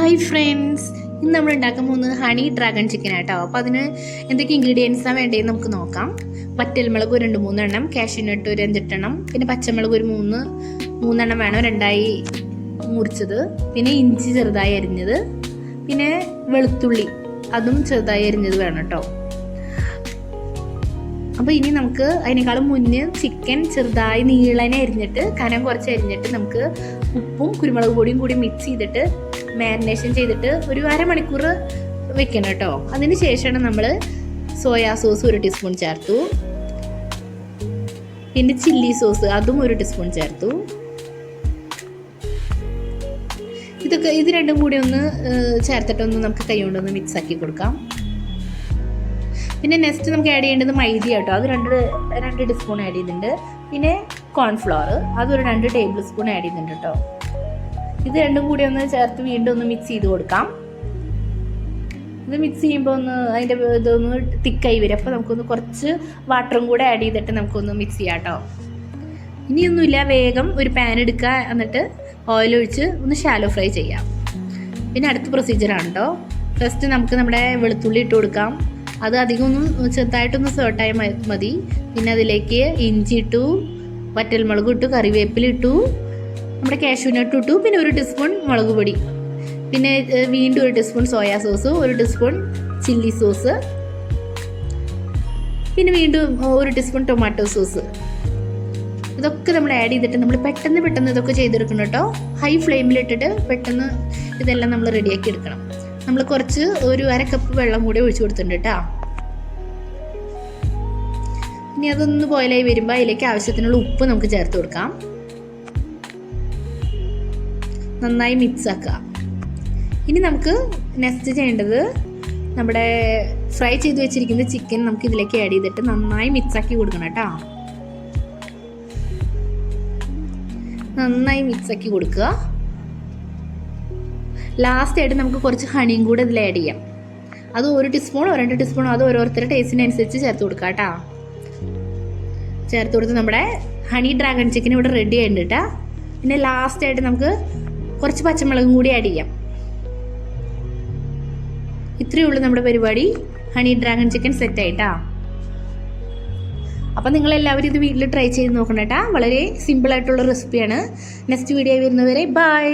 Hi friends, ഇന്ന് നമ്മൾ ഉണ്ടാക്കാൻ പോകുന്നത് ഹണി ഡ്രാഗൺ ചിക്കൻ ആട്ടോ. അപ്പോൾ അതിന് എന്തൊക്കെ ഇൻഗ്രീഡിയൻസാണ് വേണ്ടതെന്ന് നമുക്ക് നോക്കാം. വറ്റൽമുളക് ഒരു 2-3 എണ്ണം, കാഷ്യൂനട്ട് ഒരു 5-8 എണ്ണം, പിന്നെ പച്ചമുളക് ഒരു 3 വേണം, 2 മുറിച്ചത്, പിന്നെ ഇഞ്ചി ചെറുതായി അരിഞ്ഞത്, പിന്നെ വെളുത്തുള്ളി അതും ചെറുതായി അരിഞ്ഞത് വേണം കേട്ടോ. അപ്പോൾ ഇനി നമുക്ക് അതിനേക്കാളും മുന്നേ ചിക്കൻ ചെറുതായി നീളനെ അരിഞ്ഞിട്ട് കനം കുറച്ച് അരിഞ്ഞിട്ട് നമുക്ക് ഉപ്പും കുരുമുളക് പൊടിയും കൂടി മിക്സ് ചെയ്തിട്ട് മാരിനേഷൻ ചെയ്തിട്ട് ഒരു അരമണിക്കൂർ വെക്കണം കേട്ടോ. അതിന് ശേഷമാണ് നമ്മൾ സോയാ സോസ് 1 ടീസ്പൂൺ ചേർത്തു, പിന്നെ ചില്ലി സോസ് അതും 1 ടീസ്പൂൺ ചേർത്തു. ഇത് രണ്ടും കൂടി ഒന്ന് ചേർത്തിട്ടൊന്ന് നമുക്ക് കൈ കൊണ്ടൊന്ന് മിക്സ് ആക്കി കൊടുക്കാം. പിന്നെ നെക്സ്റ്റ് നമുക്ക് ആഡ് ചെയ്യേണ്ടത് മൈദ കേട്ടോ. അത് 2 ടീസ്പൂൺ ആഡ് ചെയ്തിട്ടുണ്ട്. പിന്നെ കോൺഫ്ലവർ അതൊരു 2 ടേബിൾ സ്പൂൺ ആഡ് ചെയ്യുന്നുണ്ട് കേട്ടോ. ഇത് രണ്ടും കൂടി ഒന്ന് ചേർത്ത് വീണ്ടും ഒന്ന് മിക്സ് ചെയ്ത് കൊടുക്കാം. ഇത് മിക്സ് ചെയ്യുമ്പോൾ ഒന്ന് അതിൻ്റെ ഇതൊന്ന് തിക്കായി വരും. അപ്പോൾ നമുക്കൊന്ന് കുറച്ച് വാട്ടറും കൂടെ ആഡ് ചെയ്തിട്ട് നമുക്കൊന്ന് മിക്സ് ചെയ്യാം കേട്ടോ. ഇനിയൊന്നുമില്ല, വേഗം ഒരു പാൻ എടുക്കുക, എന്നിട്ട് ഓയിൽ ഒഴിച്ച് ഒന്ന് ഷാലോ ഫ്രൈ ചെയ്യാം. പിന്നെ അടുത്ത പ്രൊസീജിയറാണ് കേട്ടോ. ഫസ്റ്റ് നമുക്ക് നമ്മുടെ വെളുത്തുള്ളി ഇട്ട് കൊടുക്കാം. അത് അധികം ഒന്ന് ചെറുതായിട്ടൊന്ന് സോട്ടായി മതി. പിന്നെ അതിലേക്ക് ഇഞ്ചി ഇട്ടു, വറ്റൽമുളക് ഇട്ടു, കറിവേപ്പില ഇട്ടു, നമ്മുടെ കാഷ്യൂനട്ട് ഇട്ടു, പിന്നെ 1 ടീസ്പൂൺ മുളക് പൊടി, പിന്നെ വീണ്ടും 1 teaspoon soya sauce, 1 teaspoon chilli sauce, പിന്നെ വീണ്ടും 1 ടീസ്പൂൺ ടൊമാറ്റോ സോസ്. ഇതൊക്കെ നമ്മൾ ആഡ് ചെയ്തിട്ട് നമ്മൾ പെട്ടെന്ന് ഇതൊക്കെ ചെയ്തെടുക്കണം കേട്ടോ. ഹൈ ഫ്ലെയിമിലിട്ടിട്ട് പെട്ടെന്ന് ഇതെല്ലാം നമ്മൾ റെഡിയാക്കി എടുക്കണം. നമ്മൾ കുറച്ച് 1/2 കപ്പ് വെള്ളം കൂടി ഒഴിച്ചു കൊടുത്തിട്ടുണ്ട് കേട്ടോ. ഇനി അതൊന്ന് ബോയിലായി വരുമ്പോൾ അതിലേക്ക് ആവശ്യത്തിനുള്ള ഉപ്പ് നമുക്ക് ചേർത്ത് കൊടുക്കാം. നന്നായി മിക്സ് ആക്കുക. ഇനി നമുക്ക് നെക്സ്റ്റ് ചെയ്യേണ്ടത് നമ്മുടെ ഫ്രൈ ചെയ്ത് വെച്ചിരിക്കുന്ന ചിക്കൻ നമുക്ക് ഇതിലേക്ക് ആഡ് ചെയ്തിട്ട് നന്നായി മിക്സ് ആക്കി കൊടുക്കണം കേട്ടോ. നന്നായി മിക്സ് ആക്കി കൊടുക്കുക. ലാസ്റ്റ് ആയിട്ട് നമുക്ക് കുറച്ച് ഹണിയും കൂടെ ഇതിൽ ആഡ് ചെയ്യാം. അത് 1 ടീസ്പൂണോ 2 ടീസ്പൂണോ അത് ഓരോരുത്തരുടെ ടേസ്റ്റിനനുസരിച്ച് ചേർത്ത് കൊടുക്കാം കേട്ടോ. ചേർത്ത് കൊടുത്ത് നമ്മുടെ ഹണി ഡ്രാഗൺ ചിക്കൻ ഇവിടെ റെഡി ആയിട്ടുണ്ട് കേട്ടോ. പിന്നെ ലാസ്റ്റ് ആയിട്ട് നമുക്ക് കുറച്ച് പച്ചമുളകും കൂടി ആഡ് ചെയ്യാം. ഇത്രയേ ഉള്ളൂ നമ്മുടെ പരിപാടി. ഹണി ഡ്രാഗൺ ചിക്കൻ സെറ്റ് ആയിട്ടാ. അപ്പം നിങ്ങളെല്ലാവരും ഇത് വീട്ടിൽ ട്രൈ ചെയ്ത് നോക്കണം കേട്ടോ. വളരെ സിമ്പിളായിട്ടുള്ള റെസിപ്പിയാണ്. നെക്സ്റ്റ് വീഡിയോ വരുന്നവരെ ബൈ.